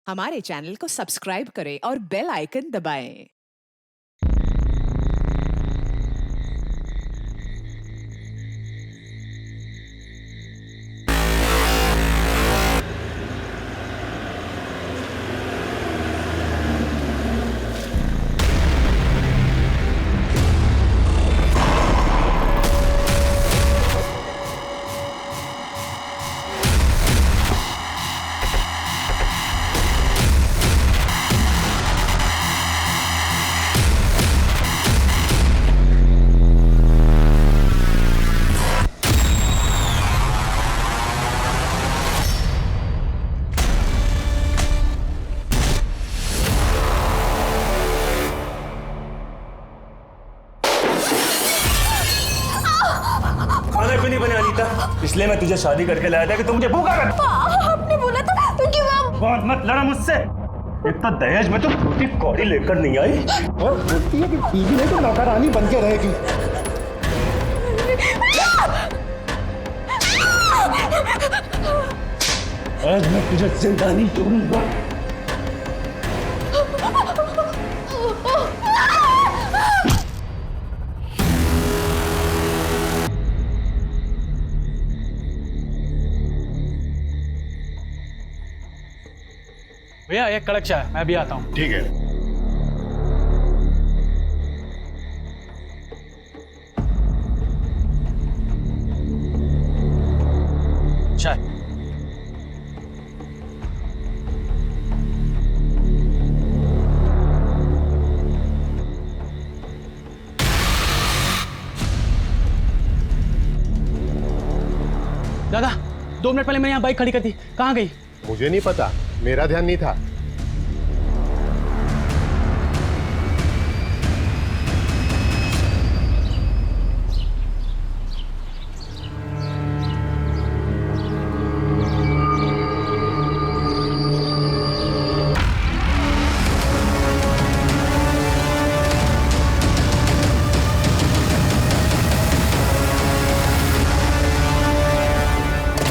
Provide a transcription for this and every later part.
हमारे चैनल को सब्सक्राइब करें और बेल आइकन दबाएं। खाना क्यों नहीं बने अनीता? इसलिए मैं तुझे शादी करके लाया था कि तुम मुझे भूखा कर। आपने बोला था तो क्यों आप? बहुत मत लड़ा मुझसे। इतना दहेज में तो छोटी कौड़ी लेकर नहीं आई और बोलती है कि बीवी नहीं तो नौकरानी बन के रहेगी। आज मैं तुझे जिंदा नहीं छोड़ूंगा। भैया एक कड़क चाय, मैं भी आता हूँ। ठीक है। चाय। दादा 2 मिनट पहले मैंने यहाँ बाइक खड़ी कर दी, कहाँ गई? मुझे नहीं पता, मेरा ध्यान नहीं था।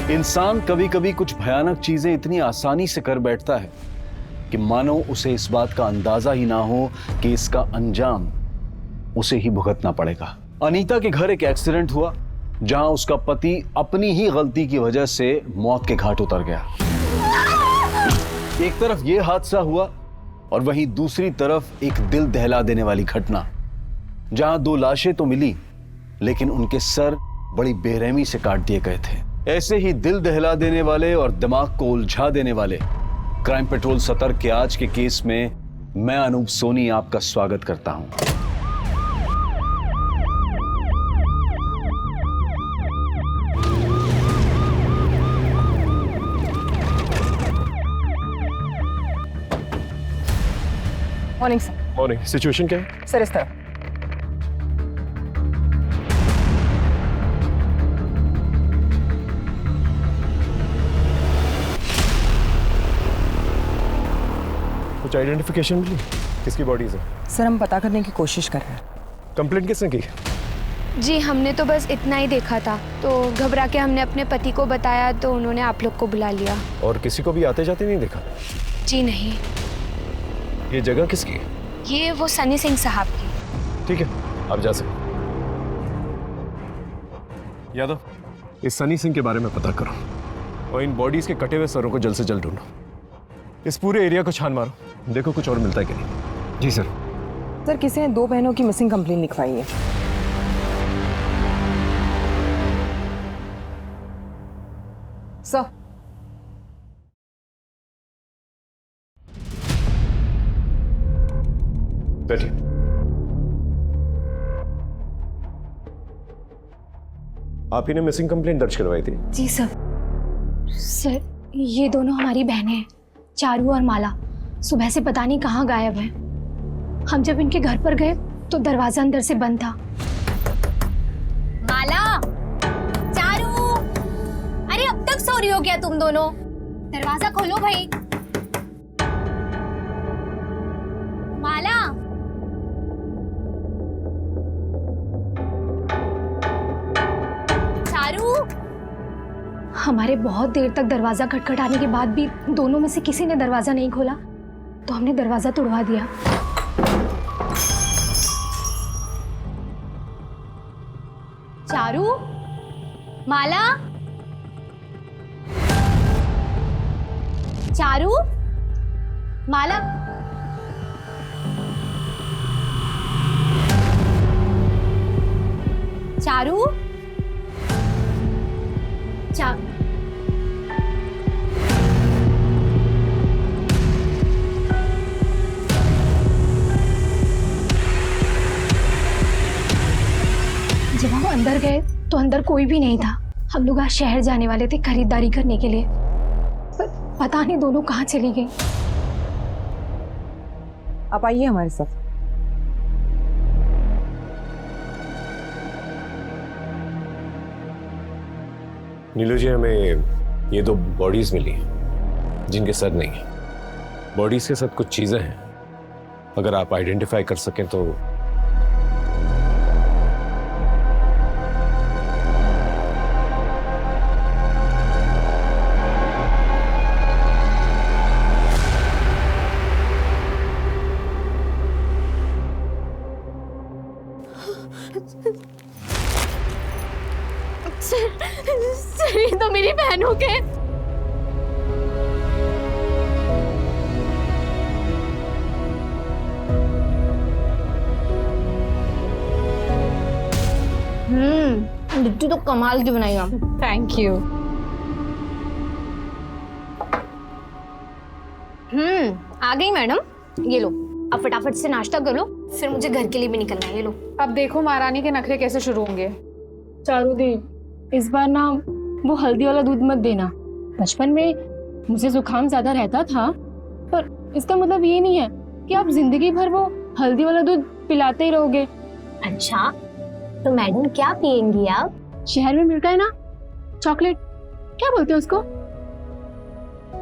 इंसान कभी कभी कुछ भयानक चीजें इतनी आसानी से कर बैठता है कि मानो उसे इस बात का अंदाजा ही ना हो कि इसका अंजाम उसे ही भुगतना पड़ेगा। अनीता के घर एक एक्सीडेंट हुआ जहां उसका पति अपनी ही गलती की वजह से मौत के घाट उतर गया। एक तरफ यह हादसा हुआ और वहीं दूसरी तरफ एक दिल दहला देने वाली घटना जहां 2 लाशें तो मिली लेकिन उनके सर बड़ी बेरहमी से काट दिए गए थे। ऐसे ही दिल दहला देने वाले और दिमाग को उलझा देने वाले क्राइम पेट्रोल सतर्क के आज के केस में मैं अनूप सोनी आपका स्वागत करता हूं। Morning sir. मॉर्निंग। सिचुएशन क्या है? सर इस तरफ। कुछ आइडेंटिफिकेशन मिली? किसकी बॉडीज है? सर हम पता करने की कोशिश कर रहे हैं। कंप्लेंट किसने की? जी हमने तो बस इतना ही देखा था, तो घबरा के हमने अपने पति को बताया तो उन्होंने आप लोग को बुला लिया। और किसी को भी आते जाते नहीं देखा? जी नहीं। ये जगह किसकी है? ये वो सनी सिंह साहब की। ठीक है, आप जा सकते। यादव, इस सनी सिंह के बारे में पता करो और इन बॉडीज के कटे हुए सरों को जल्द से जल्द ढूंढो। इस पूरे एरिया को छान मारो, देखो कुछ और मिलता है कि नहीं। जी सर। सर किसी ने 2 बहनों की मिसिंग कंप्लेंट लिखवाई है। सर बैठिए। आप ही ने मिसिंग कंप्लेंट दर्ज करवाई थी? जी सर। सर ये दोनों हमारी बहनें हैं, चारू और माला। सुबह से पता नहीं कहाँ गायब है। हम जब इनके घर पर गए तो दरवाजा अंदर से बंद था। माला, चारू, अरे अब तक सो रही हो क्या तुम दोनों? दरवाजा खोलो भाई। माला, चारू, हमारे बहुत देर तक दरवाजा खटखटाने के बाद भी दोनों में से किसी ने दरवाजा नहीं खोला, तो हमने दरवाजा तोड़वा दिया। चारू, माला, चारू, माला, चारू, जब हम अंदर गए तो अंदर कोई भी नहीं था। हम लोग आज शहर जाने वाले थे खरीदारी करने के लिए, पर पता नहीं दोनों कहाँ चली गई। आप आइए हमारे साथ। नीलू जी, हमें ये 2 बॉडीज मिली हैं जिनके सर नहीं है। बॉडीज के साथ कुछ चीजें हैं, अगर आप आइडेंटिफाई कर सकें तो। सर, ये तो मेरी बहनों के। लिट्टी तो कमाल की बनाई आप। Thank you. आ गई मैडम, ये लो, अब फटाफट से नाश्ता कर लो, फिर मुझे घर के लिए भी निकलना है। ये लो। अब देखो महारानी के नखरे कैसे शुरू होंगे। चारू दी, इस बार ना वो हल्दी वाला दूध मत देना। बचपन में मुझे जुकाम ज्यादा रहता था, पर इसका मतलब ये नहीं है कि आप जिंदगी भर वो हल्दी वाला दूध पिलाते ही रहोगे। अच्छा, तो मैडम क्या पियेंगी आप? शहर में मिलता है ना चॉकलेट, क्या बोलते हैं उसको?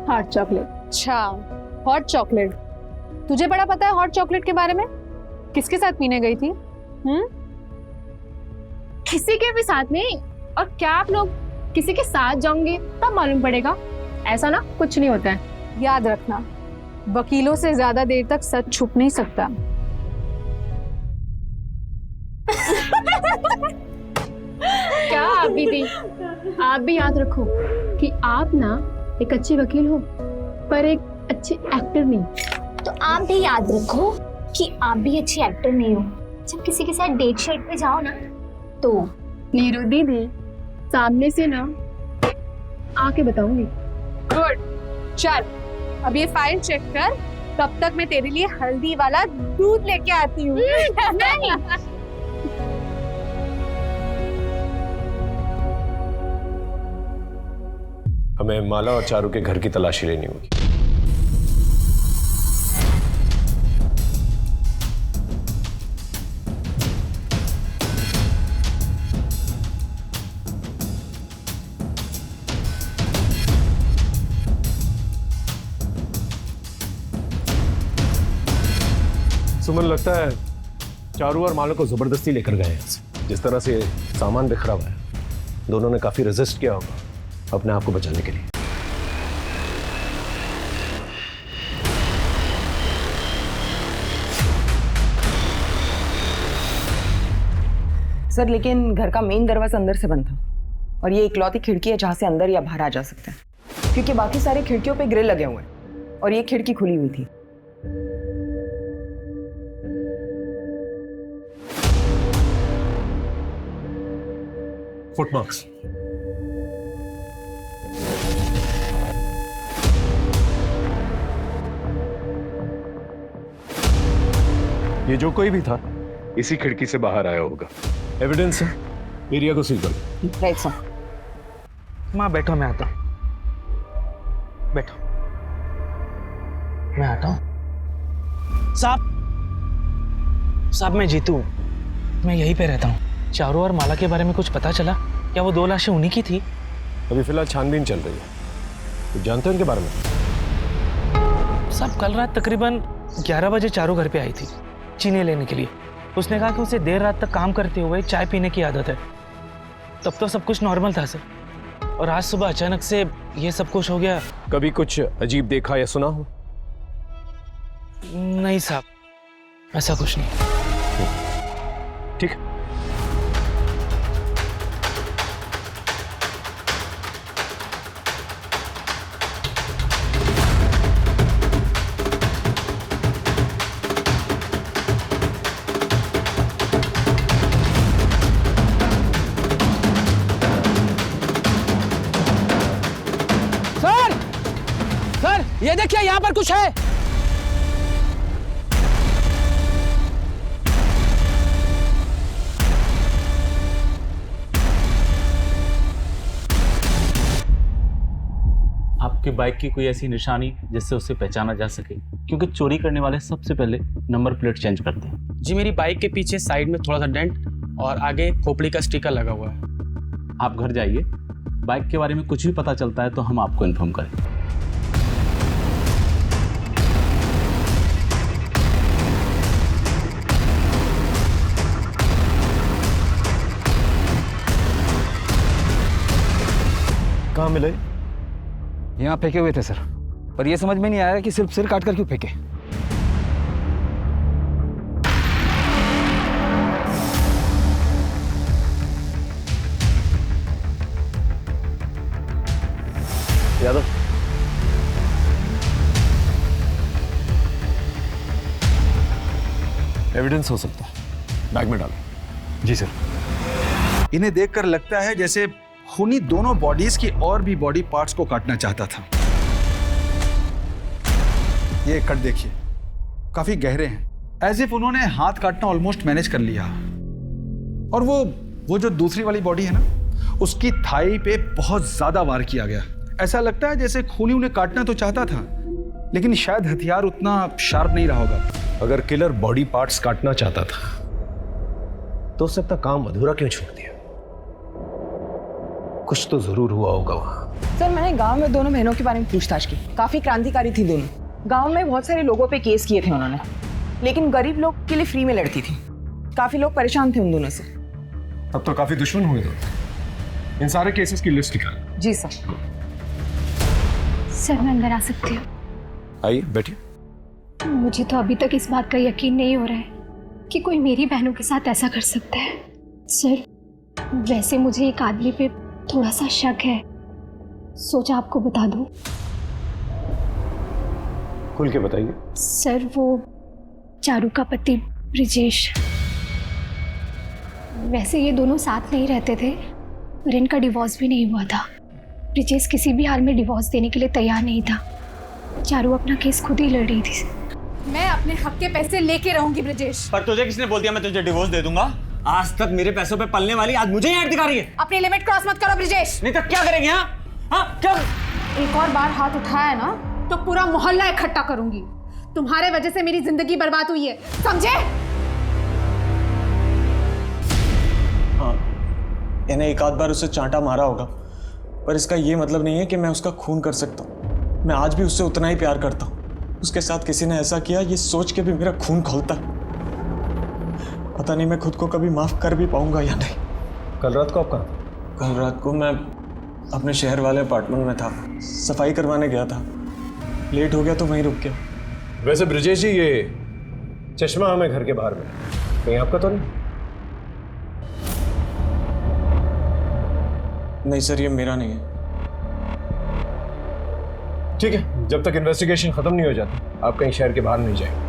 Hot chocolate. अच्छा, हॉट चॉकलेट। तुझे बड़ा पता है हॉट चॉकलेट के बारे में? किसके साथ पीने गई थी? किसी के भी साथ नहीं। और क्या आप लोग किसी के साथ जाओगे तब मालूम पड़ेगा। ऐसा ना कुछ नहीं होता है। याद रखना, वकीलों से ज्यादा देर तक सच छुप नहीं सकता। क्या आप दीदी, आप भी याद रखो कि आप ना एक अच्छे वकील हो, पर एक अच्छे एक्टर नहीं। तो आप भी याद रखो कि आप भी अच्छे एक्टर नहीं हो। जब किसी के साथ डेट शेट पे जाओ ना, तो नीरू दीदी सामने से ना आके बताऊंगी। गुड, चल अब ये फाइल चेक कर, तब तक मैं तेरे लिए हल्दी वाला दूध लेके आती हूँ। हमें माला और चारू के घर की तलाशी लेनी होगी। सुमन, लगता है चारू और माला को जबरदस्ती लेकर गए हैं यहाँ से। जिस तरह से सामान बिखरा हुआ है, दोनों ने काफी रेजिस्ट किया होगा अपने आप को बचाने के लिए। सर, लेकिन घर का मेन दरवाजा अंदर से बंद था और ये इकलौती खिड़की है जहां से अंदर या बाहर आ जा सकते हैं, क्योंकि बाकी सारे खिड़कियों पे ग्रिल लगे हुए हैं और ये खिड़की खुली हुई थी। फुटमार्क्स। ये जो कोई भी था इसी खिड़की से बाहर आया होगा। एविडेंस है, एरिया को सील कर। Right sir. माँ बैठो, मैं आता हूँ। बैठो, मैं आता हूँ। साहब मैं जीतू, मैं यहीं पे रहता हूँ। चारू और माला के बारे में कुछ पता चला? क्या वो 2 लाशें उन्हीं की थी? अभी फिलहाल छानबीन चल रही है। तो जानते हो उनके बारे में? साहब कल रात तकरीबन 11 बजे चारू घर पे आई थी चीनी लेने के लिए। उसने कहा कि उसे देर रात तक काम करते हुए चाय पीने की आदत है। तब तो सब कुछ नॉर्मल था सर, और आज सुबह अचानक से ये सब कुछ हो गया। कभी कुछ अजीब देखा या सुना हो? नहीं साहब, ऐसा कुछ नहीं। ठीक है। सर ये देखिए, यहाँ पर कुछ है। आपकी बाइक की कोई ऐसी निशानी जिससे उसे पहचाना जा सके? क्योंकि चोरी करने वाले सबसे पहले नंबर प्लेट चेंज करते हैं। जी मेरी बाइक के पीछे साइड में थोड़ा सा डेंट और आगे खोपड़ी का स्टिकर लगा हुआ है। आप घर जाइए, बाइक के बारे में कुछ भी पता चलता है तो हम आपको इन्फॉर्म करेंगे। कहाँ मिले? यहाँ फेंके हुए थे सर, पर यह समझ में नहीं आया कि सिर्फ सिर काट कर क्यों फेंके। यादव, एविडेंस हो सकता है, बैग में डालो। जी सर। इन्हें देखकर लगता है जैसे खूनी दोनों बॉडीज की और भी बॉडी पार्ट्स को काटना चाहता था। ये कट देखिए, काफी गहरे हैं, एज इफ उन्होंने हाथ काटना ऑलमोस्ट मैनेज कर लिया। और वो जो दूसरी वाली बॉडी है ना, उसकी थाई पे बहुत ज्यादा वार किया गया। ऐसा लगता है जैसे खूनी उन्हें काटना तो चाहता था, लेकिन शायद हथियार उतना शार्प नहीं रहा होगा। अगर किलर बॉडी पार्ट्स काटना चाहता था तो उसने अपना काम अधूरा क्यों छोड़ दिया? कुछ तो जरूर हुआ होगा वहां। सर मैंने गांव में दोनों बहनों के बारे में पूछताछ की, काफी क्रांतिकारी थी दोनों। गांव में बहुत सारे लोगों पे केस किए थे उन्होंने, लेकिन गरीब लोग के लिए फ्री में लड़ती थी। काफी लोग परेशान थे उन दोनों से। अब तो काफी दुश्मन हुए थे। इन सारे केसेस की लिस्ट निकाल। जी सर। सर मैं अंदर आ सकती हूँ? आइए बैठिए। मुझे तो अभी तक इस बात का यकीन नहीं हो रहा है कि कोई मेरी बहनों के साथ ऐसा कर सकता है। सर वैसे मुझे एक आदमी पे थोड़ा सा शक है, सोचा आपको बता दूं। खुल के बताइए। सर वो चारू का पति ब्रिजेश, वैसे ये दोनों साथ नहीं रहते थे, पर इनका डिवोर्स भी नहीं हुआ था। ब्रिजेश किसी भी हाल में डिवोर्स देने के लिए तैयार नहीं था। चारू अपना केस खुद ही लड़ रही थी। मैं अपने हक के पैसे लेके रहूंगी ब्रिजेश। पर तुझे किसने बोल दिया मैं तुझे डिवोर्स दे दूंगा? आज तक मेरे पैसों पे पलने वाली आज मुझे ही दिखा रही है। अपनी लिमिट क्रॉस मत करो ब्रिजेश। नहीं तो क्या करेंगे? हाँ क्या? एक और बार हाथ उठाया ना तो पूरा मोहल्ला इकट्ठा करूंगी। तुम्हारे वजह से मेरी जिंदगी बर्बाद हुई है, समझे? हाँ, इन्हें एक आध बार उसे चांटा मारा होगा, पर इसका ये मतलब नहीं है कि मैं उसका खून कर सकता हूँ। मैं आज भी उससे उतना ही प्यार करता हूँ। उसके साथ किसी ने ऐसा किया ये सोच के भी मेरा खून खौलता है। पता नहीं मैं खुद को कभी माफ कर भी पाऊंगा या नहीं। कल रात को आप कहाँ थे? कल रात को मैं अपने शहर वाले अपार्टमेंट में था, सफाई करवाने गया था। लेट हो गया तो वहीं रुक गया। वैसे ब्रिजेश जी, ये चश्मा हमें घर के बाहर में कहीं आपका तो नहीं? नहीं सर, ये मेरा नहीं है। ठीक है, जब तक इन्वेस्टिगेशन खत्म नहीं हो जाती आप कहीं शहर के बाहर नहीं जाएंगे।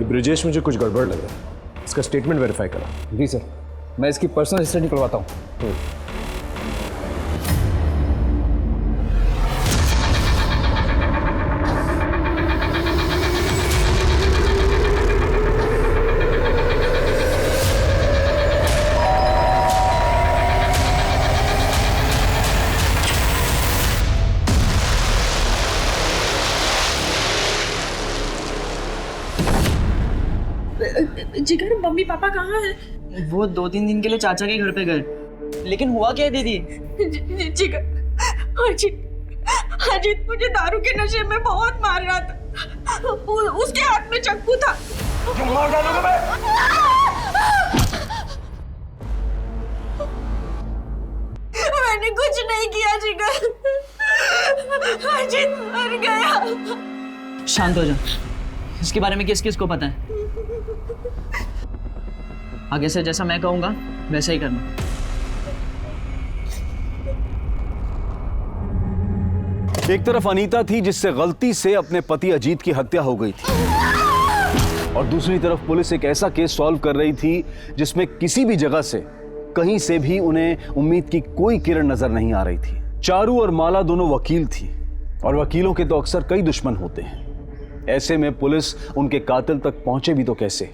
ब्रिजेश मुझे कुछ गड़बड़ लग रहा है, इसका स्टेटमेंट वेरीफाई करा। जी सर, मैं इसकी पर्सनल हिस्ट्री निकलवाता हूँ। जिगर मम्मी पापा कहाँ हैं? वो 2-3 दिन के लिए चाचा के घर पे गए। लेकिन हुआ क्या है दीदी? जिगर अजीत मुझे दारू के नशे में बहुत मार रहा था। उसके हाथ में चाकू था। मार डालूंगा मैं। मैंने कुछ नहीं किया जिगर। अजीत मर गया। शांत हो जा। इसके बारे में किस किस को पता है? आगे से जैसा मैं कहूंगा वैसा ही करना। एक तरफ अनीता थी जिससे गलती से अपने पति अजीत की हत्या हो गई थी, और दूसरी तरफ पुलिस एक ऐसा केस सॉल्व कर रही थी जिसमें किसी भी जगह से, कहीं से भी उन्हें उम्मीद की कोई किरण नजर नहीं आ रही थी। चारू और माला दोनों वकील थी, और वकीलों के तो अक्सर कई दुश्मन होते हैं। ऐसे में पुलिस उनके कातिल तक पहुंचे भी तो कैसे।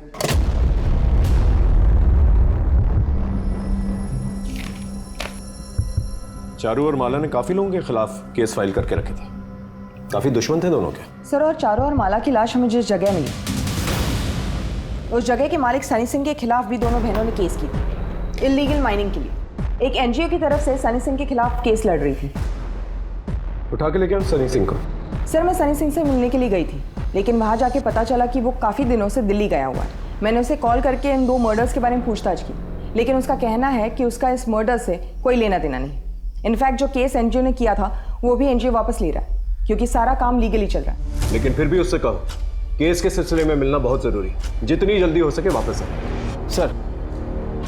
चारू और माला ने काफी लोगों के खिलाफ केस फाइल करके रखे थे, काफी दुश्मन थे दोनों के। सर, और चारू और माला की लाश हमें जिस जगह मिली, उस जगह के मालिक सनी सिंह के खिलाफ भी दोनों बहनों ने केस की थी, इल्लीगल माइनिंग के लिए। एक एनजीओ की तरफ से सनी सिंह के खिलाफ केस लड़ रही थी। उठा के लेके आओ सनी सिंह को। सर, मैं सनी सिंह से मिलने के लिए गई थी, लेकिन वहां जाके पता चला कि वो काफी दिनों से दिल्ली गया हुआ है। मैंने उसे कॉल करके इन 2 मर्डर्स के बारे में पूछताछ की, लेकिन उसका कहना है कि उसका इस मर्डर से कोई लेना देना नहीं। इनफैक्ट जो केस एनजीओ ने किया था वो भी एनजीओ वापस ले रहा है, क्योंकि सारा काम लीगली चल रहा है। लेकिन फिर भी उससे कहो केस के सिलसिले में मिलना बहुत जरूरी, जितनी जल्दी हो सके वापस आए। सर,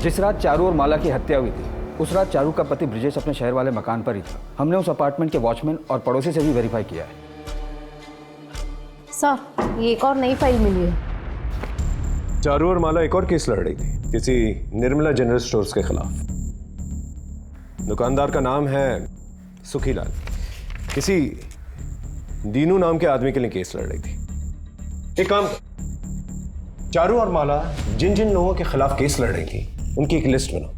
जिस रात चारू और माला की हत्या हुई थी, उस रात चारू का पति ब्रिजेश अपने शहर वाले मकान पर ही था। हमने उस अपार्टमेंट के वॉचमैन और पड़ोसी से भी वेरीफाई किया है। सर, ये एक और नई फाइल मिली है। चारू और माला एक और केस लड़ रही थी, किसी निर्मला जनरल स्टोर्स के खिलाफ। दुकानदार का नाम है सुखीलाल। किसी दीनू नाम के आदमी के लिए केस लड़ रही थी। एक काम कर, चारू और माला जिन जिन लोगों के खिलाफ केस लड़ रही थी उनकी एक लिस्ट बनाओ,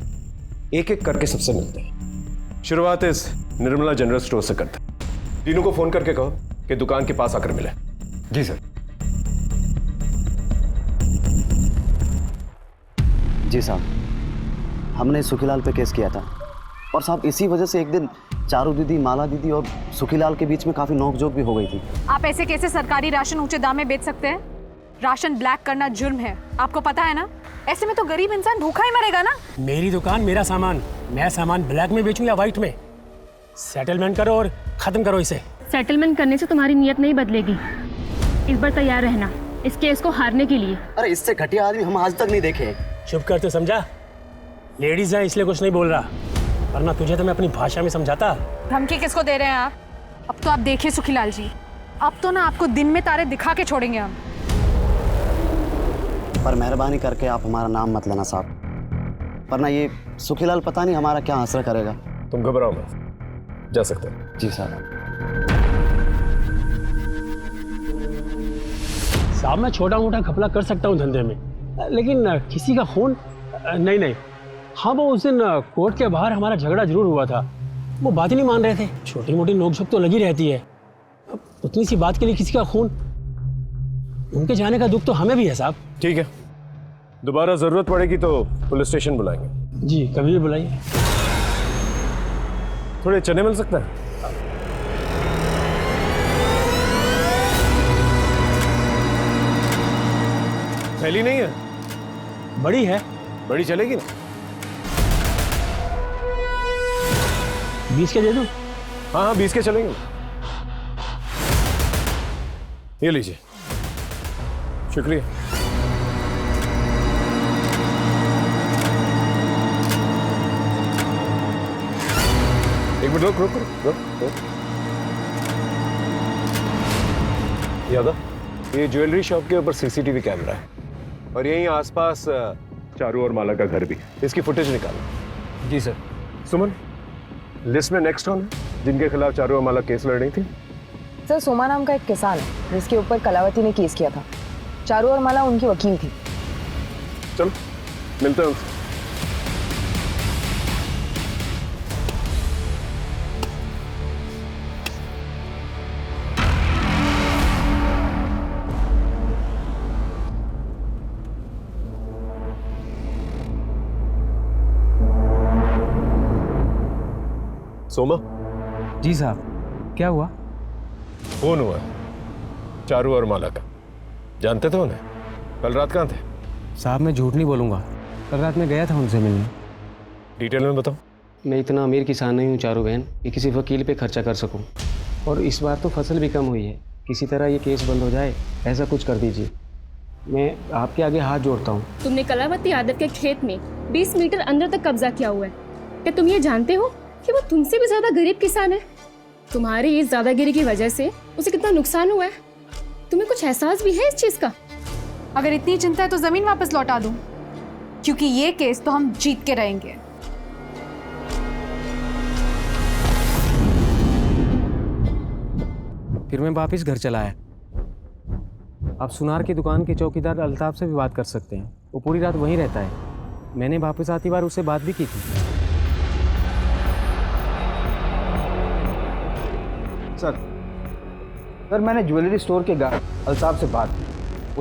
एक एक करके सबसे मिलते हैं। शुरुआत इस निर्मला जनरल स्टोर से करते हैं। दीनू को फोन करके कहो कि दुकान के पास आकर मिले। जी सर। जी साहब, हमने सुखीलाल पे केस किया था, और साहब इसी वजह से एक दिन चारू दीदी, माला दीदी और सुखीलाल के बीच में काफी नोकझोंक भी हो गई थी। आप ऐसे कैसे सरकारी राशन ऊंचे दाम में बेच सकते हैं? राशन ब्लैक करना जुर्म है, आपको पता है ना? ऐसे में तो गरीब इंसान भूखा ही मरेगा ना। मेरी दुकान, मेरा सामान, मैं सामान ब्लैक में बेचूं या व्हाइट में? सेटलमेंट करो और खत्म करो इसे। सेटलमेंट करने से तुम्हारी नीयत नहीं बदलेगी। इस बार तैयार रहना इस केस को हारने के लिए। अरे इससे घटिया आदमी हम आज तक नहीं देखे। चुप कर, तो समझा? लेडीज है इसलिए कुछ नहीं बोल रहा, वरना तुझे तो मैं अपनी भाषा में समझाता। धमकी किसको दे रहे हैं आप? अब तो आप देखिए सुखीलाल जी, अब तो ना आपको दिन में तारे दिखा के छोड़ेंगे हम। पर मेहरबानी करके आप हमारा नाम मत लेना साहब, वरना ये सुखीलाल पता नहीं हमारा क्या असर करेगा। तुम घबराओ मत, जा सकते हैं। जी साहब। साहब, मैं छोटा मोटा घपला कर सकता हूँ धंधे में, लेकिन किसी का खून नहीं। हाँ, वो उस दिन कोर्ट के बाहर हमारा झगड़ा जरूर हुआ था, वो बात ही नहीं मान रहे थे। छोटी मोटी नोकझोंक तो लगी रहती है, अब उतनी सी बात के लिए किसी का खून, उनके जाने का दुख तो हमें भी है साहब। ठीक है, दोबारा जरूरत पड़ेगी तो पुलिस स्टेशन बुलाएंगे। जी, कभी भी बुलाइए। थोड़े चने मिल सकता है? थैली नहीं है? बड़ी है। बड़ी चलेगी ना? 20 के दे दूं? हाँ, 20 के चलेंगे। ये लीजिए। शुक्रिया। एक मिनट रुक। यादव, ये ज्वेलरी शॉप के ऊपर सीसीटीवी कैमरा है, और यहीं आसपास चारू और माला का घर भी। इसकी फुटेज निकालो। जी सर। सुमन, लिस्ट में नेक्स्ट कौन है जिनके खिलाफ चारू और माला केस लड़ रही थी? सर, सोमा नाम का एक किसान है जिसके ऊपर कलावती ने केस किया था। चारू और माला उनकी वकील थी। चलो मिलते हैं उनसे। सोमा। जी साहब, क्या हुआ? फोन हुआ चारू और माला का। जानते थे उन्हें? कल रात कहाँ थे? साहब, मैं झूठ नहीं बोलूंगा, कल रात में गया था उनसे मिलने। डिटेल में बताओ। मैं इतना अमीर किसान नहीं हूँ चारू बहन कि किसी वकील पे खर्चा कर सकूँ। और इस बार तो फसल भी कम हुई है, किसी तरह ये केस बंद हो जाए, ऐसा कुछ कर दीजिए। मैं आपके आगे हाथ जोड़ता हूँ। तुमने कलावती यादव के खेत में 20 मीटर अंदर तक कब्जा किया हुआ है। क्या तुम ये जानते हो कि वो तुमसे भी ज्यादा गरीब किसान है? तुम्हारी इस ज्यादागिरी की वजह से उसे कितना नुकसान हुआ है, तुम्हें कुछ एहसास भी है इस चीज का? अगर इतनी चिंता है तो जमीन वापस लौटा दूं, क्योंकि ये केस तो हम जीत के रहेंगे। फिर मैं वापस घर चला आया। आप सुनार की दुकान के चौकीदार अल्ताफ से भी बात कर सकते हैं, वो पूरी रात वहीं रहता है। मैंने वापस आती बार उससे बात भी की थी। सर मैंने ज्वेलरी स्टोर के गार्ड अल्ताफ से बात की।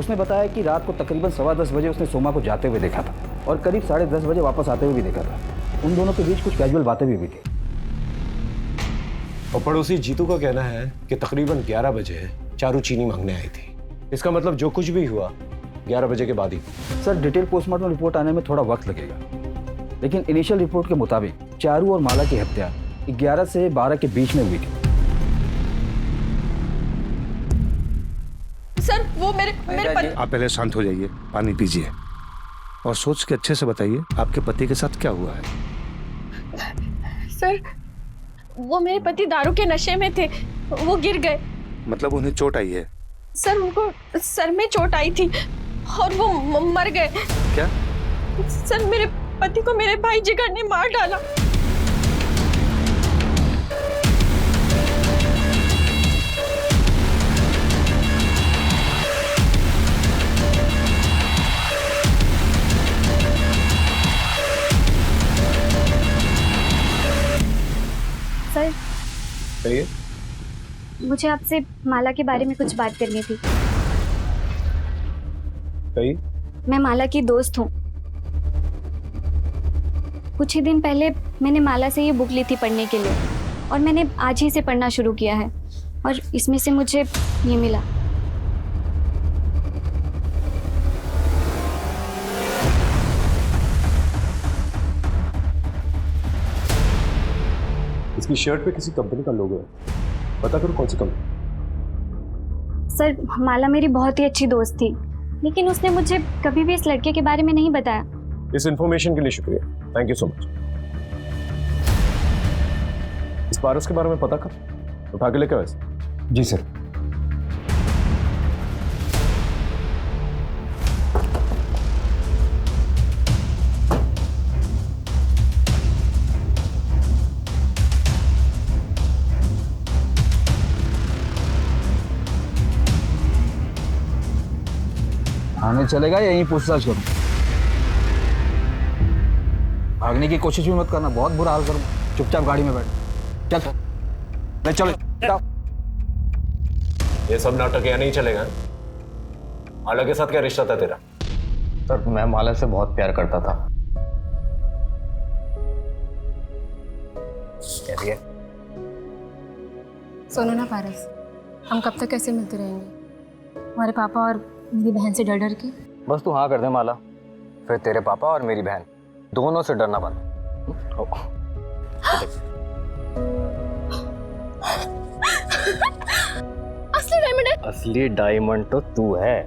उसने बताया कि रात को तकरीबन 10:15 बजे उसने सोमा को जाते हुए देखा था और करीब 10:30 बजे वापस आते हुए भी देखा था। उन दोनों के बीच कुछ कैजुअल बातें भी हुई थी। और पड़ोसी जीतू का कहना है कि तकरीबन 11 बजे चारू चीनी मांगने आई थी। इसका मतलब जो कुछ भी हुआ 11 बजे के बाद ही। सर डिटेल पोस्टमार्टम रिपोर्ट आने में थोड़ा वक्त लगेगा, लेकिन इनिशियल रिपोर्ट के मुताबिक चारू और माला की हत्या 11 से 12 के बीच में हुई थी। सर वो मेरे पति। आप पहले शांत हो जाइए, पानी पीजिए और सोच के अच्छे से बताइए आपके पति के साथ क्या हुआ है। सर वो मेरे पति दारू के नशे में थे, वो गिर गए। मतलब उन्हें चोट आई है? सर उनको सर में चोट आई थी और वो मर गए। क्या? सर मेरे पति को मेरे भाई जिगर ने मार डाला। सर कहिए। मुझे आपसे माला के बारे में कुछ बात करनी थी। कहिए। मैं माला की दोस्त हूँ। कुछ ही दिन पहले मैंने माला से ये बुक ली थी पढ़ने के लिए और मैंने आज ही से पढ़ना शुरू किया है और इसमें से मुझे ये मिला। इसकी शर्ट पे किसी कंपनी का लोगो है, पता करो कौन सी कंपनी। सर माला मेरी बहुत ही अच्छी दोस्त थी, लेकिन उसने मुझे कभी भी इस लड़के के बारे में नहीं बताया। इस इंफॉर्मेशन के लिए शुक्रिया, थैंक यू सो मच। इस पारस के बारे में पता कर, उठा के लेके वैसे। जी सर। थाने चलेगा या यहीं पूछताछ करूं? भागने की कोशिश भी मत करना, बहुत बुरा हाल करूं। चुपचाप गाड़ी में बैठ। चल ले चलो। ये सब नाटक यहाँ नहीं चलेगा। माला के साथ क्या रिश्ता था तेरा? सर मैं माला से बहुत प्यार करता था। सुनो ना पारस, हम कब तक ऐसे मिलते रहेंगे? हमारे पापा और मेरी बहन से डर डर के। बस तू हाँ कर दे माला, फिर तेरे पापा और मेरी बहन दोनों से डरना बंद। असली डायमंड है। असली डायमंड तो तू है।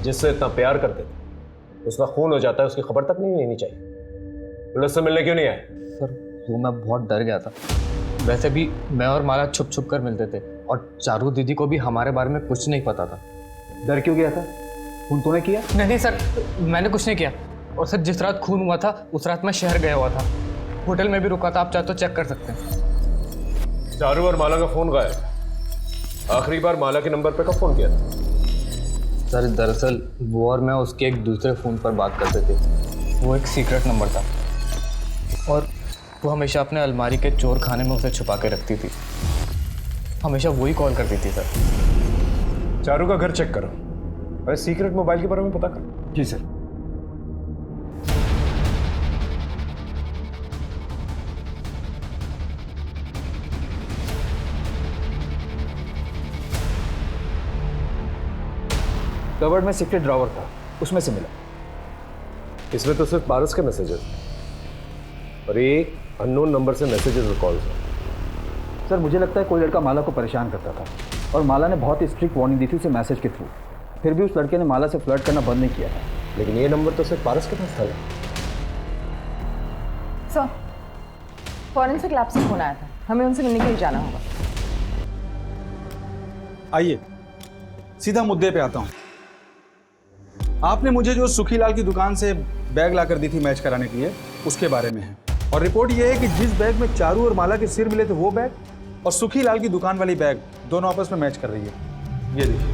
जिससे इतना प्यार करते थे उसका खून हो जाता है, उसकी खबर तक नहीं लेनी चाहिए। पुलिस से मिलने क्यों नहीं आए? सर वो मैं बहुत डर गया था। वैसे भी मैं और माला छुप छुप कर मिलते थे और चारू दीदी को भी हमारे बारे में कुछ नहीं पता था। डर क्यों गया था? खून तूने किया? नहीं सर, मैंने कुछ नहीं किया। और सर जिस रात खून हुआ था उस रात मैं शहर गया हुआ था, होटल में भी रुका था, आप चाहे तो चेक कर सकते हैं। चारू और माला का फोन गायब है। आखिरी बार माला के नंबर पे कब फोन किया था? सर दरअसल वो और मैं उसके एक दूसरे फ़ोन पर बात करते थे। वो एक सीक्रेट नंबर था और वो हमेशा अपने अलमारी के चोर खाने में उसे छुपा के रखती थी। हमेशा वही कॉल करती थी सर। चारू का घर चेक करो और सीक्रेट मोबाइल के बारे में पता करो। जी सर। कबर्ड में सीक्रेट ड्रॉवर था, उसमें से मिला। इसमें तो सिर्फ पारस के मैसेजेस और एक अननोन नंबर से मैसेजेस और कॉल्स हैं। सर मुझे लगता है कोई लड़का माला को परेशान करता था और माला ने बहुत ही स्ट्रिक्ट वार्निंग दी थी उसे मैसेज के थ्रू। फिर भी उस लड़के ने माला से फ्लर्ट करना बंद नहीं किया था। लेकिन ये नंबर तो सिर्फ पारस के पास था। सर फॉरेंसिक लैब से फोन आया था, हमें उनसे मिलने के लिए जाना होगा। आइए सीधा मुद्दे पे आता हूं। आपने मुझे जो सुखीलाल की दुकान से बैग लाकर दी थी मैच कराने के लिए, उसके बारे में है। और रिपोर्ट यह है कि जिस बैग में चारू और माला के सिर मिले थे वो बैग और सुखीलाल की दुकान वाली बैग दोनों आपस में मैच कर रही है। ये देखिए,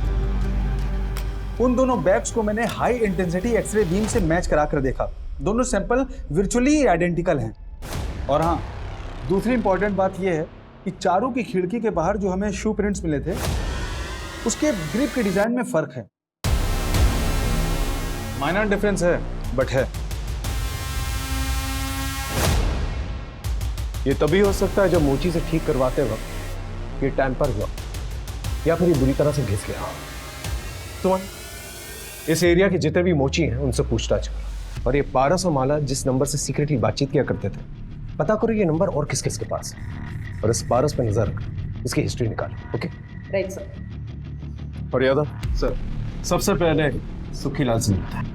उन दोनों बैग्स को मैंने हाई इंटेंसिटी एक्सरे बीम से मैच कराकर देखा। दोनों सैंपल वर्चुअली आइडेंटिकल हैं। और हाँ, दूसरी इंपॉर्टेंट बात यह है कि चारू की खिड़की के बाहर जो हमें शू प्रिंट्स मिले थे, उसके ग्रिप के डिजाइन में फर्क है। माइनर डिफरेंस है, बट है। ये तभी हो सकता है जब मोची से ठीक करवाते वक्त ये टैंपर हुआ या फिर ये बुरी तरह से घिस गया। तो इस एरिया के जितने भी मोची हैं उनसे पूछताछ करो और ये पारस और माला जिस नंबर से सीक्रेटली बातचीत किया करते थे, पता करो ये नंबर और किस किस के पास है और इस पारस पे नजर रखो, इसकी हिस्ट्री निकालो। Okay right sir. और यादव सर, सबसे पहले सुखीलाल से मिलता है।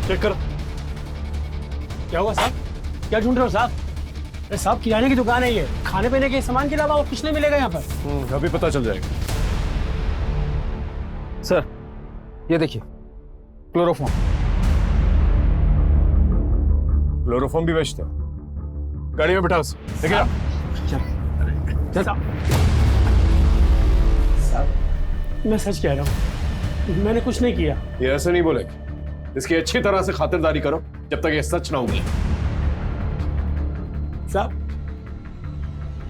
चेक करो। क्या हुआ साहब? क्या ढूंढ रहे हो साहब? अरे साहब, किराने की दुकान है ये, खाने पीने के सामान के अलावा और कुछ नहीं मिलेगा यहाँ पर। अभी पता चल जाएगा। सर ये देखिए, क्लोरोफॉर्म। क्लोरोफॉर्म भी बेचते हो? गाड़ी में बिठा उसे। देखिए मैं सच कह रहा हूँ, मैंने कुछ नहीं किया। ये ऐसे नहीं बोलेगा। इसकी अच्छी तरह से खातिरदारी करो जब तक ये सच ना हो। साहब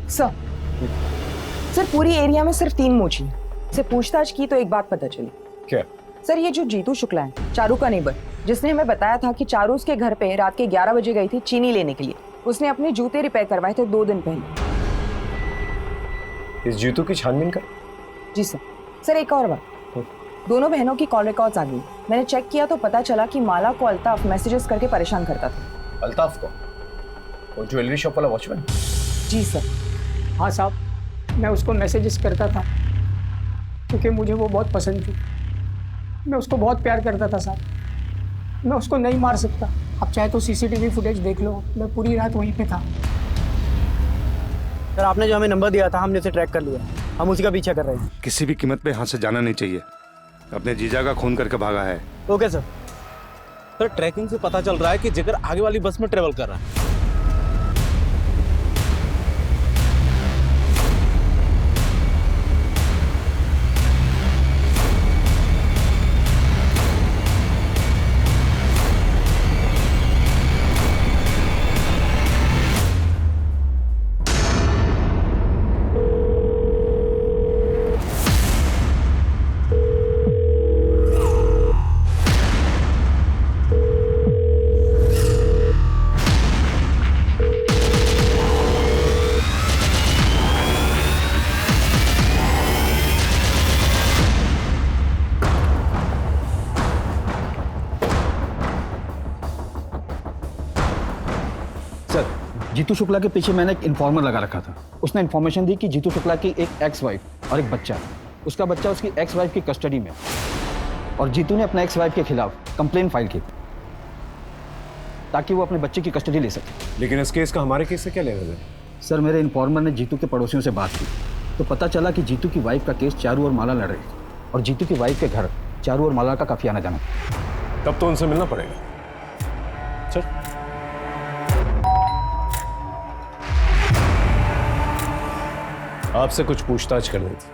सर पूरी एरिया में सिर्फ 3 मोची हैं। से पूछताछ की तो एक बात पता चली। क्या? सर ये जो जीतू शुक्ला है, चारू का नेबर, जिसने हमें बताया था कि चारू उसके घर पे रात के 11 बजे गई थी चीनी लेने के लिए। उसने अपने जूते रिपेयर करवाए थे 2 दिन पहले। इस जीतू की छानबीन कर। जी सर। सर एक और बात, दोनों बहनों की कॉल रिकॉर्ड्स आ गई। मैंने चेक किया तो पता चला कि माला को अल्ताफ मैसेजेस करके परेशान करता था। अल्ताफ को? वो ज्वेलरी शॉप वाला वॉचमैन? जी सर। हाँ साहब, मैं उसको मैसेजेस करता था क्योंकि मुझे वो बहुत पसंद थी। मैं उसको बहुत प्यार करता था साहब। मैं उसको नहीं मार सकता। आप चाहे तो सीसीटीवी फुटेज देख लो, मैं पूरी रात वहीं पे था। सर आपने जो हमें नंबर दिया था, हमने उसे ट्रैक कर लिया। हम उसी का पीछा कर रहे हैं। किसी भी कीमत पे यहाँ से जाना नहीं चाहिए। अपने जीजा का खून करके भागा है। Okay sir. सर ट्रैकिंग से पता चल रहा है कि जिगर आगे वाली बस में ट्रेवल कर रहा है। जीतू शुक्ला के पीछे मैंने एक इन्फॉर्मर लगा रखा था। उसने इन्फॉर्मेशन दी कि जीतू शुक्ला की एक एक्स वाइफ और एक बच्चा है। उसका बच्चा उसकी एक्स वाइफ की कस्टडी में और जीतू ने अपना एक्स वाइफ के खिलाफ कंप्लेन फाइल की ताकि वो अपने बच्चे की कस्टडी ले सके। लेकिन इस केस का हमारे केस से क्या लेना देना? सर मेरे इन्फॉर्मर ने जीतू के पड़ोसियों से बात की तो पता चला कि जीतू की वाइफ का केस चारू और माला लड़ रही थी और जीतू की वाइफ के घर चारू और माला का काफी आना जाना। तब तो उनसे मिलना पड़ेगा। चल। आपसे कुछ पूछताछ करनी थी।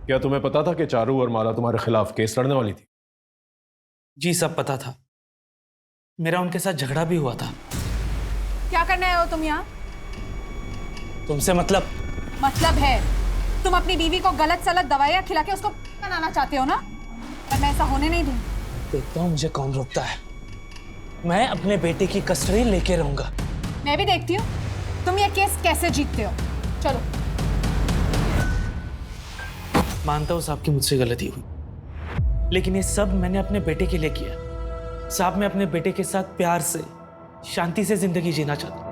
क्या तुम्हें पता था कि चारू और माला तुम्हारे खिलाफ केस लड़ने वाली थी? जी सब पता था। मेरा उनके साथ झगड़ा भी हुआ था। क्या करने आए हो तुम यहाँ? तुमसे मतलब है तुम अपनी बीवी को गलत सलत दवाइयाँ खिला के उसको बनाना चाहते हो ना? पर मैं ऐसा होने नहीं दूंगी। देखता हूँ मुझे कौन रोकता है। मैं अपने बेटे की कस्टडी लेके रहूंगा। मैं भी देखती हूँ तुम ये केस कैसे जीतते हो। चलो। मानता हूँ साहब की मुझसे गलती हुई, लेकिन ये सब मैंने अपने बेटे के लिए किया। साहब मैं अपने बेटे के साथ प्यार से, शांति से जिंदगी जीना चाहता हूँ।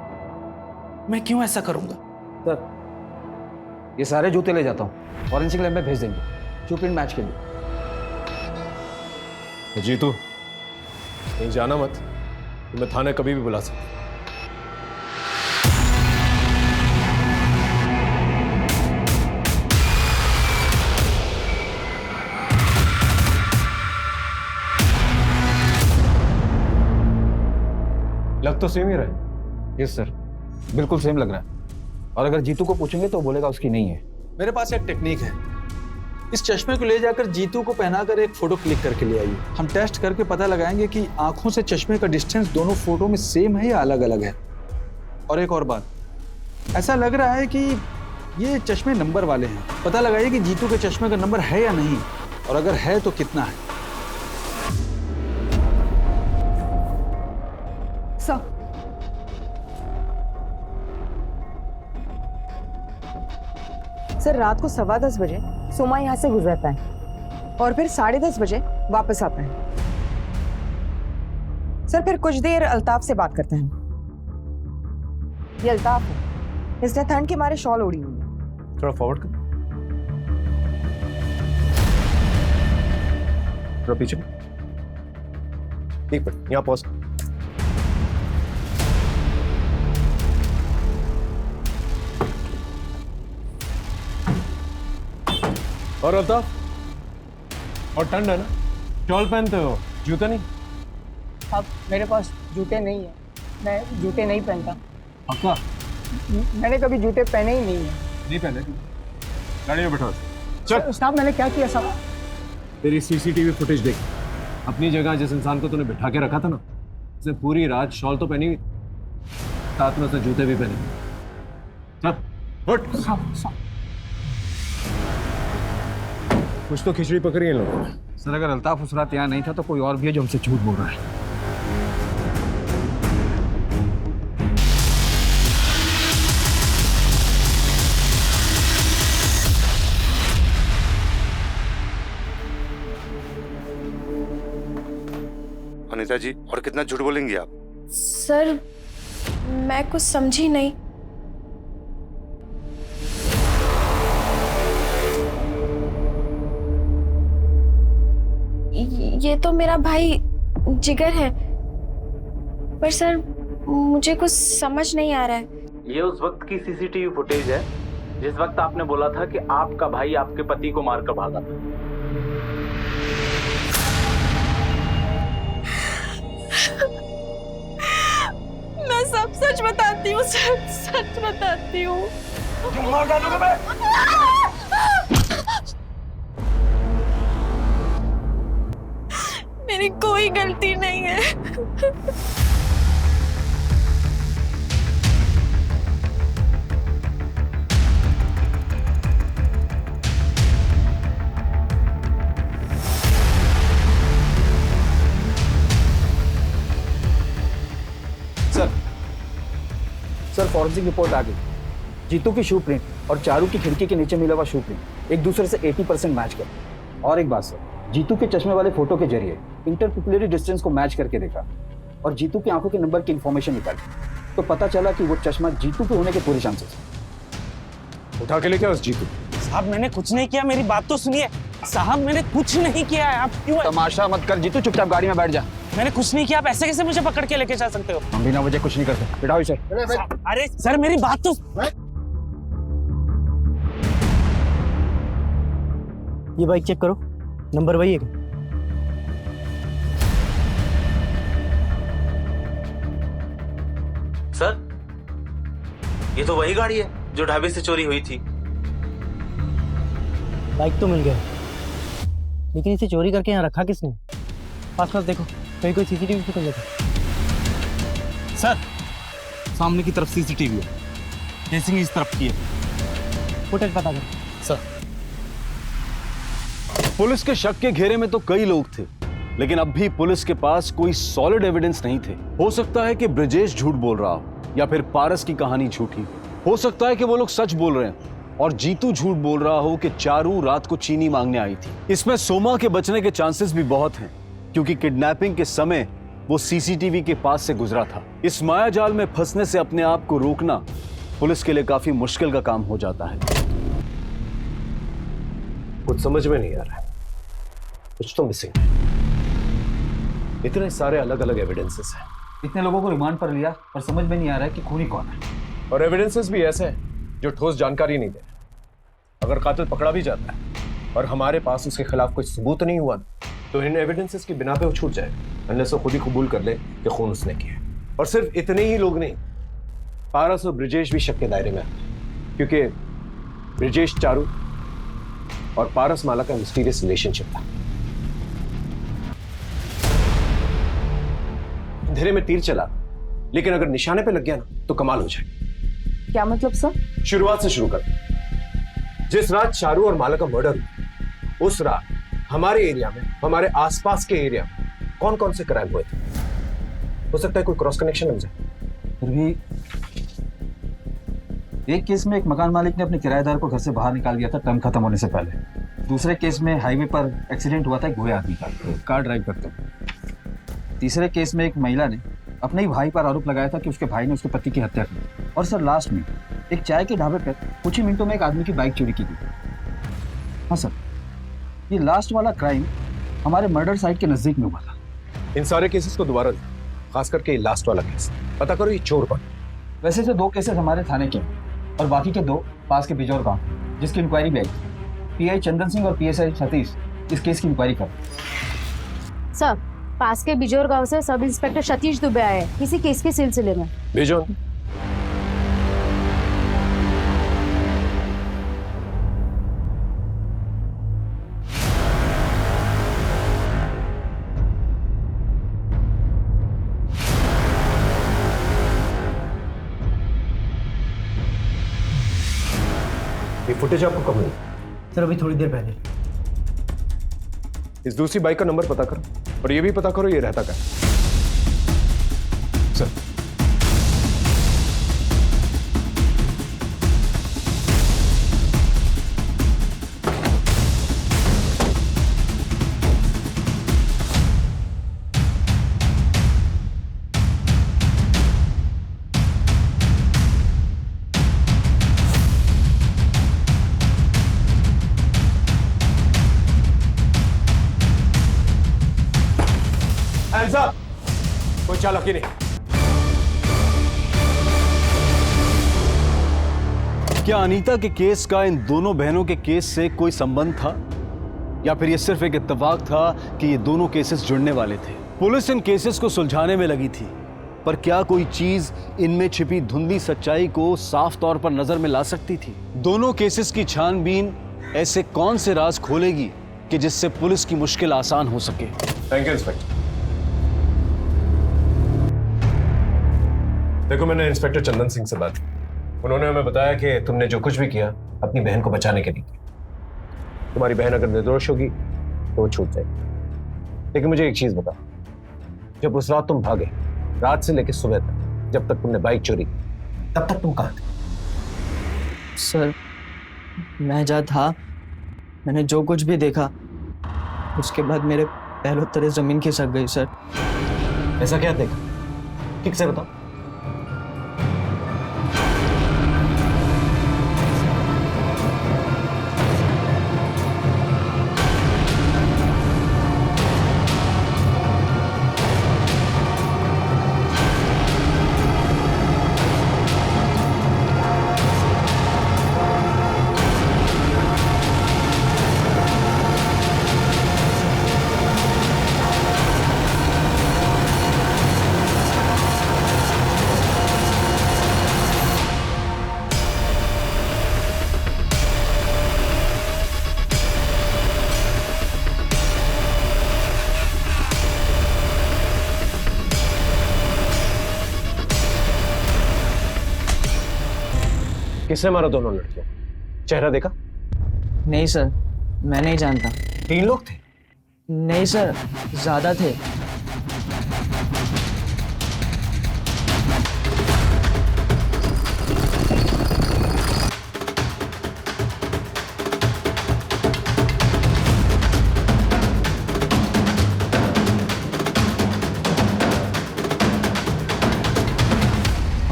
मैं क्यों ऐसा करूंगा? सर ये सारे जूते ले जाता हूँ, फॉरेंसिक लैब में भेज देंगे शूप्रिंट मैच के लिए। जीतू कहीं जाना मत, तुम्हें थाने कभी भी बुला सकता। लग तो सेम ही रहा है। यस सर, बिल्कुल सेम लग रहा है। और अगर जीतू को पूछेंगे तो बोलेगा उसकी नहीं है। मेरे पास एक टेक्निक है, इस चश्मे को ले जाकर जीतू को पहनाकर एक फोटो क्लिक करके ले आइए। हम टेस्ट करके पता लगाएंगे कि आंखों से चश्मे का डिस्टेंस दोनों फोटो में सेम है या अलग अलग है। और एक और बात, ऐसा लग रहा है कि ये चश्मे नंबर वाले हैं। पता लगाइए कि जीतू के चश्मे का नंबर है या नहीं, और अगर है तो कितना है। सर रात को 10:15 बजे सोमा यहाँ से गुजरता है और फिर 10:30 बजे वापस आता है। सर फिर कुछ देर अल्ताफ से बात करते हैं। ये अल्ताफ है, इसने ठंड के मारे शॉल ओढ़ी हुई है। थोड़ा फॉरवर्ड कर, थोड़ा पीछे। एक मिनट, यहाँ पॉज। और अल्ताफ, और ठंड है ना, शॉल पहनते हो, जूता नहीं? अब मेरे पास जूते नहीं है, मैं जूते नहीं पहनता। पक्का? मैंने कभी जूते पहने ही नहीं है। नहीं पहने? गाड़ी में बैठो। चल। साहब मैंने क्या किया साहब? तेरी सीसीटीवी फुटेज देख। अपनी जगह जिस इंसान को तूने बिठा के रखा था ना, उसने पूरी रात शॉल तो पहनी, साथ में उसने जूते भी पहने। चल उठ। कुछ तो खिचड़ी पकड़ी है लोगों ने। सर अगर अल्ताफ उस रात यहाँ नहीं था तो कोई और भी है जो हमसे झूठ बोल रहा है। अनीता जी, और कितना झूठ बोलेंगी आप? सर मैं कुछ समझी नहीं। ये तो मेरा भाई जिगर है, पर सर मुझे कुछ समझ नहीं आ रहा है। ये उस वक्त की सीसीटीवी फुटेज है जिस वक्त आपने बोला था कि आपका भाई आपके पति को मारकर भागा था। मैं सब सच बताती हूँ सर, सच बताती हूँ। मार डालूंगा मैं। मेरी कोई गलती नहीं है। सर फॉरेंसिक रिपोर्ट आ गई। जीतू की शू प्रिंट और चारू की खिड़की के नीचे मिला हुआ शू प्रिंट एक दूसरे से 80% मैच कर। और एक बात सर, जीतू के चश्मे वाले फोटो के जरिए इंटरपिपुलरी डिस्टेंस को मैच करके देखा और जीतू की आंखों के नंबर की इंफॉर्मेशन निकाली तो पता चला कि वो चश्मा जीतू के होने के पूरे चांसेस हैं। उठा के लेके उस जीतू। साहब मैंने कुछ नहीं किया, मेरी बात तो सुनिए। साहब मैंने कुछ नहीं किया है, आप क्यों? तमाशा मत कर जीतू, चुपचाप गाड़ी में बैठ जा। मैंने कुछ नहीं किया, आप ऐसे कैसे मुझे पकड़ के लेके जा सकते हो? हम बिना वजह कुछ नहीं करते, बिठाओ इसे। अरे सर मेरी बात तो। ये बाइक चेक करो, नंबर वही है। सर ये तो वही गाड़ी है जो ढाबे से चोरी हुई थी। बाइक तो मिल गया, लेकिन इसे चोरी करके यहाँ रखा किसने? पास पास देखो, कहीं कोई सीसीटीवी फुटेज है? सर सामने की तरफ सीसीटीवी है, जैसे इस तरफ की है। फुटेज पता कर। सर पुलिस के शक के घेरे में तो कई लोग थे, लेकिन अब भी पुलिस के पास कोई सॉलिड एविडेंस नहीं थे। हो सकता है कि ब्रिजेश झूठ बोल रहा हो या फिर पारस की कहानी झूठी हो सकता है कि वो लोग सच बोल रहे हैं और जीतू झूठ बोल रहा हो कि चारू रात को चीनी मांगने आई थी। इसमें सोमा के बचने के चांसेस भी बहुत हैं क्योंकि किडनैपिंग के समय वो सीसीटीवी के पास से गुजरा था। इस माया जाल में फंसने से अपने आप को रोकना पुलिस के लिए काफी मुश्किल का काम हो जाता है। कुछ समझ में नहीं आ रहा है, कुछ तो मिसिंग है। इतने सारे अलग अलग एविडेंसेस हैं। इतने लोगों को रिमांड पर लिया पर समझ में नहीं आ रहा है कि खूनी कौन है। और एविडेंसेस भी ऐसे हैं जो ठोस जानकारी नहीं दे। अगर कातिल पकड़ा भी जाता है और हमारे पास उसके खिलाफ कोई सबूत नहीं हुआ तो इन एविडेंसेस की बिना पे वो छूट जाएगा अनलेस वो खुद ही कबूल कर ले कि खून उसने किया। और सिर्फ इतने ही लोग नहीं, पारस और ब्रिजेश भी शक के दायरे में आते हैं क्योंकि ब्रिजेश चारू और पारस माला का मिस्टीरियस रिलेशनशिप था। अंधेरे में तीर चला लेकिन अगर निशाने पे लग गया ना तो कमाल हो जाए। क्या मतलब सर? शुरुआत से शुरू कर। जिस रात चारू और माला का मर्डर हुआ उस रात हमारे एरिया में, हमारे आसपास के एरिया में कौन कौन से क्राइम हुए थे? हो सकता है कोई क्रॉस कनेक्शन लग जाए। फिर भी एक केस में एक मकान मालिक ने अपने किराएदार को घर से बाहर निकाल दिया था टर्म खत्म होने से पहले। दूसरे केस में हाईवे पर एक्सीडेंट हुआ था एक बूढ़े आदमी का, कार ड्राइव करते हुए। तीसरे केस में एक महिला ने अपने ही भाई पर आरोप लगाया था कि उसके भाई ने उसके पति की हत्या की। और सर लास्ट में एक चाय के ढाबे पर कुछ ही मिनटों में एक आदमी की बाइक चोरी की गई। हाँ सर, ये लास्ट वाला क्राइम हमारे मर्डर साइट के नजदीक में हुआ था। इन सारे केसेस को दोबारा, खास करके लास्ट वाला केस पता करो ये चोर कौन। वैसे तो 2 केसेस हमारे थाने के और बाकी के 2 पास के बिजौर गांव जिसकी इंक्वायरी भी आई। पीआई चंदन सिंह और पीएसआई सतीश इस केस की इंक्वायरी कर। सर, पास के बिजौर गांव से सब इंस्पेक्टर सतीश दुबे आए हैं किसी केस के सिलसिले में। भेजो। ये फुटेज आपको कब मिली? सर अभी थोड़ी देर पहले। इस दूसरी बाइक का नंबर पता करो और ये भी पता करो ये रहता क्या। सर कोई चालाकी नहीं। क्या अनीता के केस का इन दोनों बहनों के केस से कोई संबंध था या फिर यह सिर्फ एक इत्तेफाक था कि ये दोनों केसेस जुड़ने वाले थे? पुलिस इन केसेस को सुलझाने में लगी थी पर क्या कोई चीज इनमें छिपी धुंधली सच्चाई को साफ तौर पर नजर में ला सकती थी? दोनों केसेस की छानबीन ऐसे कौन से राज खोलेगी कि जिससे पुलिस की मुश्किल आसान हो सके? Thank you inspector. देखो मैंने इंस्पेक्टर चंदन सिंह से बात की। उन्होंने हमें बताया कि तुमने जो कुछ भी किया अपनी बहन को बचाने के लिए किया। तुम्हारी बहन अगर निर्दोष होगी तो वो छूट जाएगी। लेकिन मुझे एक चीज बताओ, जब उस रात तुम भागे, रात से लेकर सुबह तक, जब तक तुमने बाइक चोरी की, तब तक तुम कहाँ थे? सर मैं जहाँ था मैंने जो कुछ भी देखा उसके बाद मेरे पैरों तले जमीन खिसक गई सर। ऐसा क्या देखा? ठीक से बताओ। किसने मारा दोनों लड़कियों? चेहरा देखा? नहीं सर, मैं नहीं जानता। 3 लोग थे नहीं सर, ज़्यादा थे।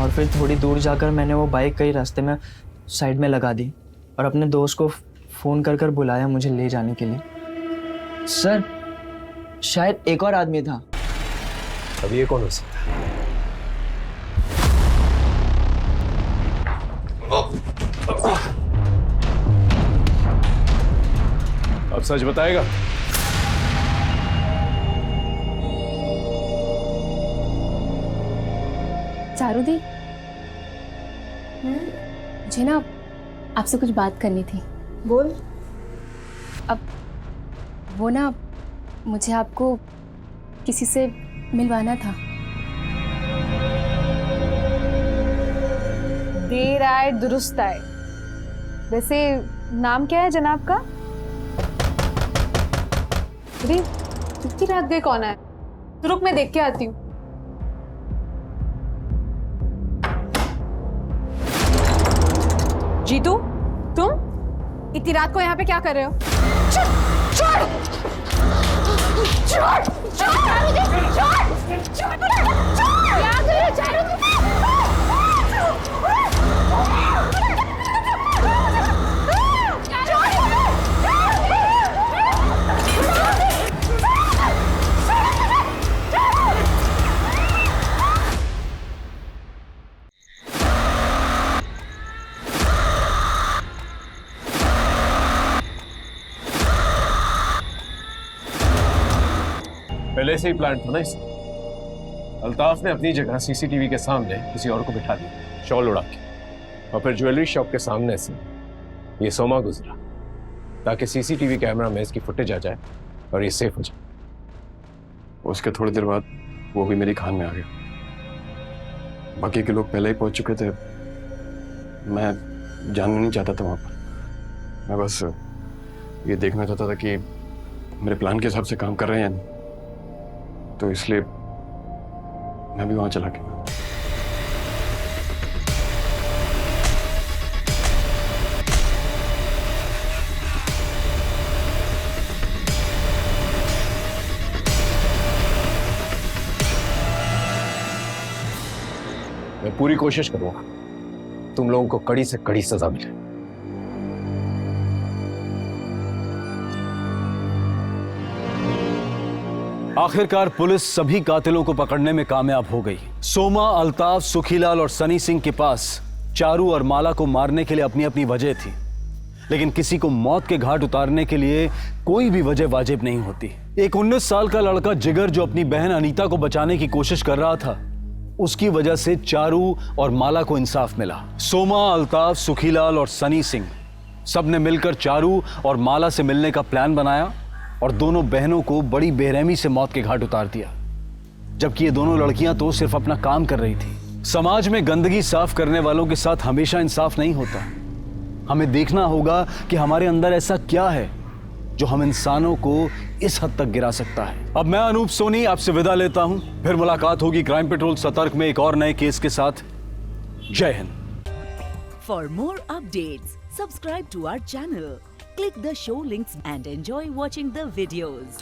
और फिर थोड़ी दूर जाकर मैंने वो बाइक कहीं रास्ते में साइड में लगा दी और अपने दोस्त को फ़ोन कर कर बुलाया मुझे ले जाने के लिए। सर, शायद एक और आदमी था। अब ये कौन हो सकता है? अब सच बताएगा? चारूदी, मुझे ना आपसे कुछ बात करनी थी। बोल। अब वो ना, मुझे आपको किसी से मिलवाना था। देर आए दुरुस्त आए। वैसे नाम क्या है जनाब का? अरे इतनी रात गए कौन है? तो रुक मैं देख के आती हूँ। जीतू, तुम इतनी रात को यहाँ पे क्या कर रहे हो? पहले से ही प्लान था ना इस। अल्ताफ ने अपनी जगह सीसीटीवी के सामने किसी और को बिठा दिया, शॉल उड़ा के, और फिर ज्वेलरी शॉप के सामने से ये सोमा गुजरा ताकि सीसीटीवी कैमरा में इसकी फुटेज आ जाए और ये सेफ हो जाए। उसके थोड़ी देर बाद वो भी मेरी खान में आ गया। बाकी के लोग पहले ही पहुंच चुके थे, मैं जानना नहीं चाहता था वहां पर। मैं बस ये देखना चाहता था कि मेरे प्लान के हिसाब से काम कर रहे हैं या नहीं, तो इसलिए मैं भी वहां चला गया। मैं पूरी कोशिश करूंगा तुम लोगों को कड़ी से कड़ी सजा मिले। आखिरकार पुलिस सभी कातिलों को पकड़ने में कामयाब हो गई। सोमा, अल्ताफ, सुखीलाल और सनी सिंह के पास चारू और माला को मारने के लिए अपनी अपनी वजह थी, लेकिन किसी को मौत के घाट उतारने के लिए कोई भी वजह वाजिब नहीं होती। एक 19 साल का लड़का जिगर जो अपनी बहन अनीता को बचाने की कोशिश कर रहा था, उसकी वजह से चारू और माला को इंसाफ मिला। सोमा, अल्ताफ, सुखीलाल और सनी सिंह सबने मिलकर चारू और माला से मिलने का प्लान बनाया और दोनों बहनों को बड़ी बेरहमी से मौत के घाट उतार दिया। जबकि ये दोनों लड़कियां तो सिर्फ अपना काम कर रही थी। समाज में गंदगी साफ करने वालों के साथ हमेशा इंसाफ नहीं होता। हमें देखना होगा कि हमारे अंदर ऐसा क्या है जो हम इंसानों को इस हद तक गिरा सकता है। अब मैं अनूप सोनी आपसे विदा लेता हूं, फिर मुलाकात होगी क्राइम पेट्रोल सतर्क में एक और नए केस के साथ। Jai Hind. For more updates subscribe to our channel, click the show links and enjoy watching the videos.